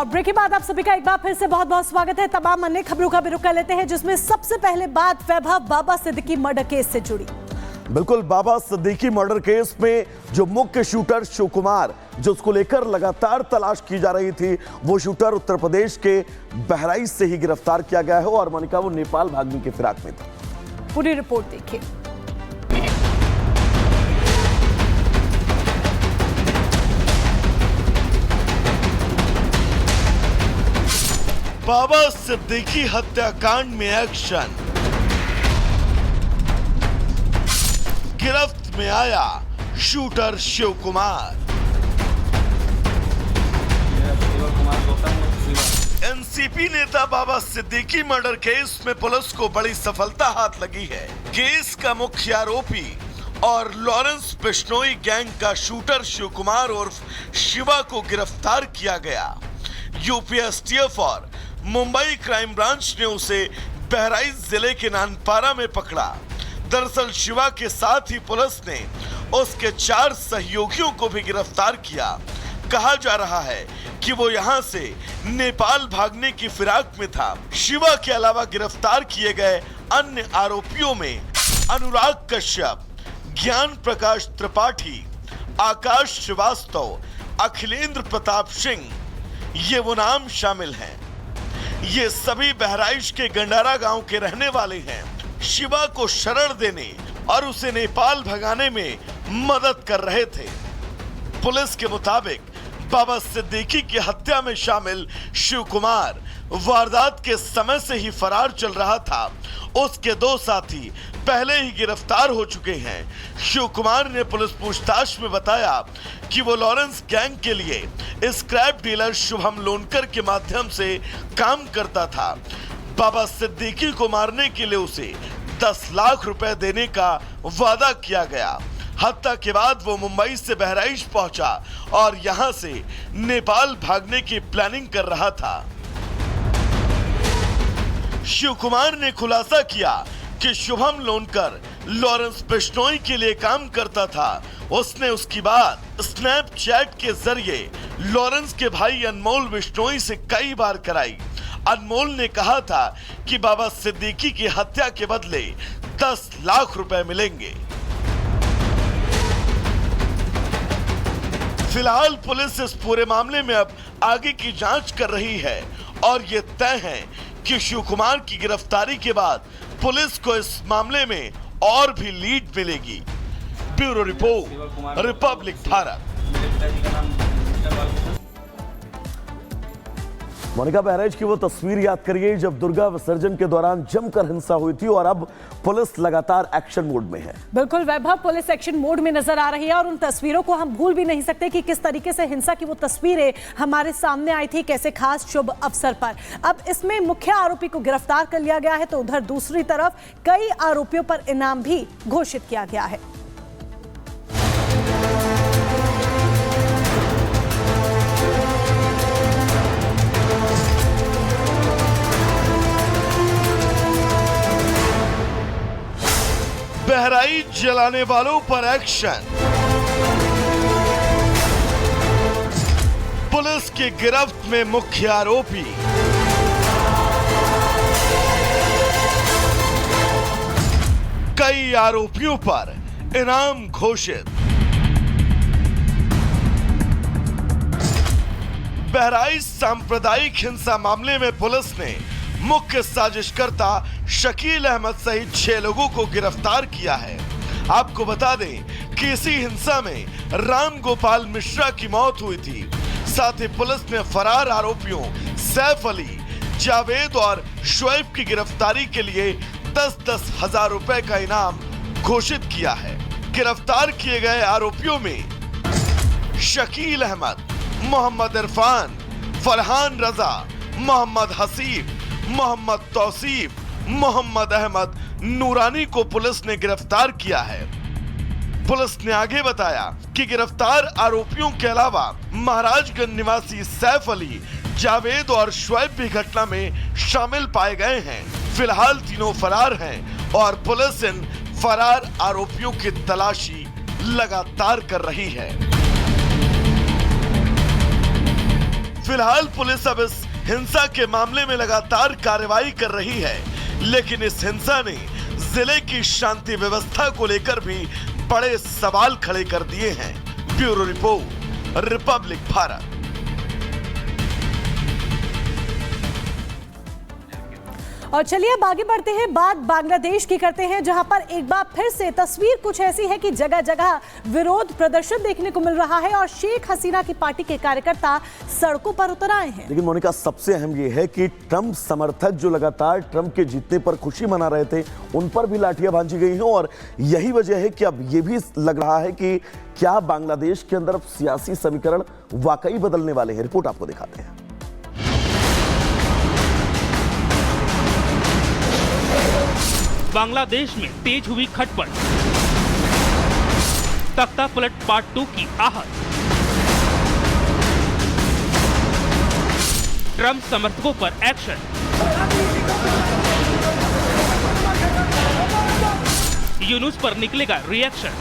और ब्रेक के बाद आप सभी का एक बार फिर से बहुत बहुत स्वागत है। तमाम अन्य खबरों का भी रुख कर लेते हैं, जिसमें सबसे पहले बात वैभव बाबा सिद्दीकी मर्डर केस से जुड़ी। बिल्कुल, बाबा सिद्दीकी मर्डर केस में जो मुख्य शूटर शिव कुमार, जो उसको लेकर लगातार तलाश की जा रही थी, वो शूटर उत्तर प्रदेश के बहराइच से ही गिरफ्तार किया गया है और मोनिका वो नेपाल भागने की फिराक में था। पूरी रिपोर्ट देखिए। बाबा सिद्दीकी हत्याकांड में एक्शन, गिरफ्त में आया शूटर शिव कुमार। एनसीपी नेता बाबा सिद्दीकी मर्डर केस में पुलिस को बड़ी सफलता हाथ लगी है। केस का मुख्य आरोपी और लॉरेंस बिश्नोई गैंग का शूटर शिव कुमार उर्फ शिवा को गिरफ्तार किया गया। यूपी एसटीएफ और मुंबई क्राइम ब्रांच ने उसे बहराइच जिले के नानपारा में पकड़ा। दरअसल शिवा के साथ ही पुलिस ने उसके 4 सहयोगियों को भी गिरफ्तार किया। कहा जा रहा है कि वो यहां से नेपाल भागने की फिराक में था। शिवा के अलावा गिरफ्तार किए गए अन्य आरोपियों में अनुराग कश्यप, ज्ञान प्रकाश त्रिपाठी, आकाश श्रीवास्तव, अखिलेंद्र प्रताप सिंह, ये वो नाम शामिल हैं। ये सभी बहराइच के गंडारा गांव के रहने वाले हैं। शिवा को शरण देने और उसे नेपाल भगाने में मदद कर रहे थे। पुलिस के मुताबिक बाबा सिद्दीकी की हत्या में शामिल शिव कुमार वारदात के समय से ही फरार चल रहा था। उसके 2 साथी पहले ही गिरफ्तार हो चुके हैं। शिव कुमार ने पुलिस पूछताछ में बताया कि वो लॉरेंस गैंग के लिए स्क्रैप डीलर शुभम लोनकर के माध्यम से काम करता था। बाबा सिद्दीकी को मारने के लिए उसे 10 लाख रुपए देने का वादा किया गया। हत्या के बाद वो मुंबई से बहराइच पहुंचा और यहां से नेपाल भागने की प्लानिंग कर रहा था। शिव कुमार ने खुलासा किया कि शुभम लोनकर लॉरेंस बिश्नोई के लिए काम करता था। उसने उसकी बात स्नैपचैट के जरिए लॉरेंस के भाई अनमोल बिश्नोई से कई बार कराई। अनमोल ने कहा था कि बाबा सिद्दीकी की हत्या के बदले 10 लाख रुपए मिलेंगे। फिलहाल पुलिस इस पूरे मामले में अब आगे की जांच कर रही है और ये तय है कि शिव कुमार की गिरफ्तारी के बाद पुलिस को इस मामले में और भी लीड मिलेगी। Bureau report, Republic Bharat. Monika, Bahraich की वो तस्वीर याद करिए जब दुर्गा विसर्जन के दौरान जमकर हिंसा हुई थी और अब पुलिस लगातार एक्शन मोड में है। बिल्कुल वैभव, पुलिस एक्शन मोड में नजर आ रही है और उन तस्वीरों को हम भूल भी नहीं सकते कि किस तरीके से हिंसा की वो तस्वीरें हमारे सामने आई थी, कैसे खास शुभ अवसर पर। अब इसमें मुख्य आरोपी को गिरफ्तार कर लिया गया है, तो उधर दूसरी तरफ कई आरोपियों पर इनाम भी घोषित किया गया है। बहराइच जलाने वालों पर एक्शन, पुलिस की गिरफ्त में मुख्य आरोपी। कई आरोपियों पर इनाम घोषित। बहराइच सांप्रदायिक हिंसा मामले में पुलिस ने मुख्य साजिशकर्ता शकील अहमद सहित 6 लोगों को गिरफ्तार किया है। आपको बता दें कि इसी हिंसा में राम गोपाल मिश्रा की मौत हुई थी। साथ ही पुलिस ने फरार आरोपियों सैफ अली, जावेद और शुएब की गिरफ्तारी के लिए 10-10 हजार रुपए का इनाम घोषित किया है। गिरफ्तार किए गए आरोपियों में शकील अहमद, मोहम्मद इरफान, फरहान रजा, मोहम्मद हसीब, मोहम्मद तौसीफ, मोहम्मद अहमद नूरानी को पुलिस ने गिरफ्तार किया है। पुलिस ने आगे बताया कि गिरफ्तार आरोपियों के अलावा महाराजगंज निवासी सैफ अली, जावेद और शुएब भी घटना में शामिल पाए गए हैं। फिलहाल तीनों फरार हैं और पुलिस इन फरार आरोपियों की तलाशी लगातार कर रही है। फिलहाल पुलिस अब इस हिंसा के मामले में लगातार कार्रवाई कर रही है, लेकिन इस हिंसा ने जिले की शांति व्यवस्था को लेकर भी बड़े सवाल खड़े कर दिए हैं। Bureau report, Republic Bharat. और चलिए अब आगे बढ़ते हैं, बात बांग्लादेश की करते हैं, जहां पर एक बार फिर से तस्वीर कुछ ऐसी है कि जगह जगह विरोध प्रदर्शन देखने को मिल रहा है और शेख हसीना की पार्टी के कार्यकर्ता सड़कों पर उतर आए हैं। लेकिन मोनिका, सबसे अहम यह है कि ट्रंप समर्थक जो लगातार ट्रंप के जीतने पर खुशी मना रहे थे, उन पर भी लाठियां भांजी गई हैं और यही वजह है कि अब यह भी लग रहा है कि क्या बांग्लादेश के अंदर सियासी समीकरण वाकई बदलने वाले हैं। रिपोर्ट आपको दिखाते हैं। बांग्लादेश में तेज हुई खटपट, तख्ता पलट पार्ट 2 की आहट, ट्रंप समर्थकों पर एक्शन, यूनुस पर निकलेगा रिएक्शन।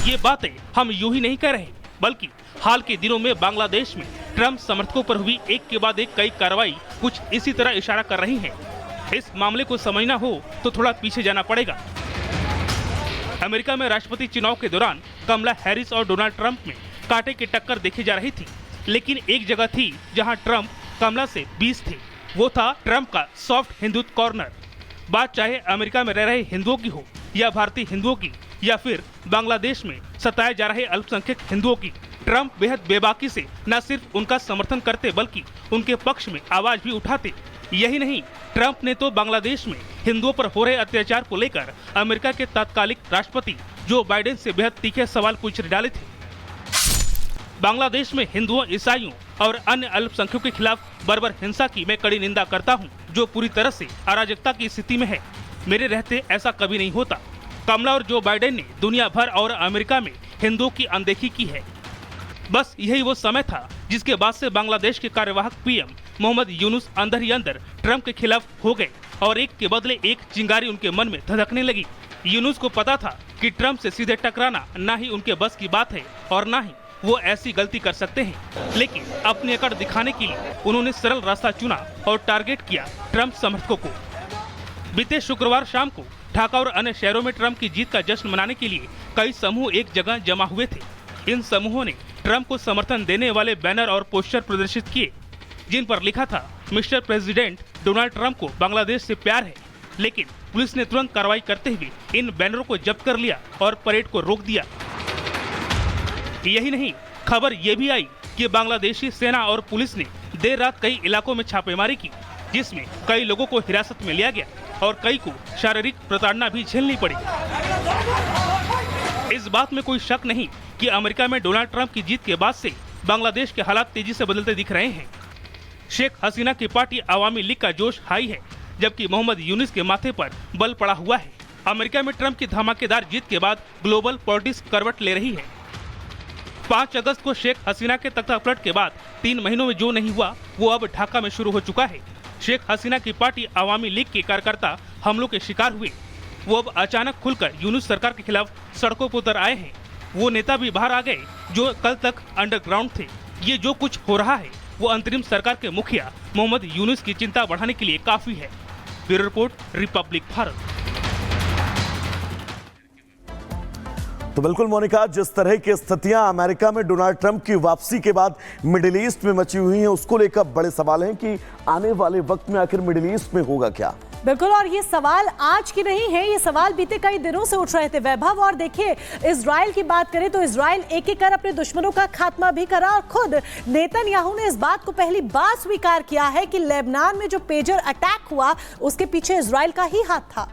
ये बातें हम यूं ही नहीं कह रहे, बल्कि हाल के दिनों में बांग्लादेश में ट्रंप समर्थकों पर हुई एक के बाद एक कई कार्रवाई कुछ इसी तरह इशारा कर रही हैं। इस मामले को समझना हो तो थोड़ा पीछे जाना पड़ेगा। अमेरिका में राष्ट्रपति चुनाव के दौरान कमला हैरिस और डोनाल्ड ट्रंप में कांटे की टक्कर देखी जा रही थी, लेकिन एक जगह थी जहां ट्रंप कमला से 20 थे। वो था ट्रंप का सॉफ्ट हिंदुत्व कॉर्नर। बात चाहे अमेरिका में रह रहे हिंदुओं की हो या भारतीय हिंदुओं की या फिर बांग्लादेश में सताए जा रहे अल्पसंख्यक हिंदुओं की, ट्रंप बेहद बेबाकी से न सिर्फ उनका समर्थन करते बल्कि उनके पक्ष में आवाज भी उठाते। यही नहीं, ट्रंप ने तो बांग्लादेश में हिंदुओं पर हो रहे अत्याचार को लेकर अमेरिका के तत्कालिक राष्ट्रपति जो बाइडेन से बेहद तीखे सवाल पूछ डाले थे। बांग्लादेश में हिंदुओं, ईसाइयों और अन्य अल्पसंख्यकों के खिलाफ बर्बर हिंसा की मैं कड़ी निंदा करता हूँ, जो पूरी तरह से अराजकता की स्थिति में है। मेरे रहते ऐसा कभी नहीं होता। कमला और जो बाइडेन ने दुनिया भर और अमेरिका में हिंदुओं की अनदेखी की है। बस यही वो समय था जिसके बाद से बांग्लादेश के कार्यवाहक पीएम मोहम्मद यूनुस अंदर ही अंदर ट्रंप के खिलाफ हो गए और एक के बदले एक चिंगारी उनके मन में धधकने लगी। यूनुस को पता था कि ट्रंप से सीधे टकराना ना ही उनके बस की बात है और ना ही वो ऐसी गलती कर सकते हैं, लेकिन अपनी अकड़ दिखाने के लिए उन्होंने सरल रास्ता चुना और टारगेट किया ट्रंप समर्थकों को। बीते शुक्रवार शाम को ढाका और अन्य शहरों में ट्रंप की जीत का जश्न मनाने के लिए कई समूह एक जगह जमा हुए थे। इन समूहों ने ट्रंप को समर्थन देने वाले बैनर और पोस्टर प्रदर्शित किए, जिन पर लिखा था, मिस्टर प्रेसिडेंट, डोनाल्ड ट्रंप को बांग्लादेश से प्यार है। लेकिन पुलिस ने तुरंत कार्रवाई करते हुए इन बैनरों को जब्त कर लिया और परेड को रोक दिया। यही नहीं, खबर ये भी आई कि बांग्लादेशी सेना और पुलिस ने देर रात कई इलाकों में छापेमारी की, जिसमें कई लोगों को हिरासत में लिया गया और कई को शारीरिक प्रताड़ना भी झेलनी पड़ी। इस बात में कोई शक नहीं कि अमेरिका में डोनाल्ड ट्रंप की जीत के बाद से बांग्लादेश के हालात तेजी से बदलते दिख रहे हैं। शेख हसीना की पार्टी अवामी लीग का जोश हाई है, जबकि मोहम्मद यूनुस के माथे पर बल पड़ा हुआ है। अमेरिका में ट्रंप की धमाकेदार जीत के बाद ग्लोबल पॉलिटिक्स करवट ले रही है। 5 अगस्त को शेख हसीना के तख्तापलट के बाद 3 महीनों में जो नहीं हुआ वो अब ढाका में शुरू हो चुका है। शेख हसीना की पार्टी अवामी लीग के कार्यकर्ता हमलों के शिकार हुए। वो अब अचानक खुलकर यूनुस सरकार के खिलाफ सड़कों पर उतर आए हैं। वो नेता भी बाहर आ गए जो कल तक अंडरग्राउंड थे। ये जो कुछ हो रहा है वो अंतरिम सरकार के मुखिया मोहम्मद यूनुस की चिंता बढ़ाने के लिए काफी है। Bureau report, Republic Bharat. तो बिल्कुल मोनिका, जिस तरह की स्थितियां अमेरिका में डोनाल्ड ट्रंप की वापसी के बाद मिडिल ईस्ट में मची हुई हैं, उसको लेकर बड़े सवाल हैं कि आने वाले वक्त में आखिर मिडिल ईस्ट में होगा क्या। बिल्कुल, और ये सवाल आज की नहीं है, ये सवाल बीते कई दिनों से उठ रहे थे वैभव। और देखिए, इजराइल की बात करें तो इजराइल एक एक कर अपने दुश्मनों का खात्मा भी करा और खुद नेतन्याहू ने इस बात को पहली बार स्वीकार किया है कि लेबनान में जो पेजर अटैक हुआ उसके पीछे इजराइल का ही हाथ था।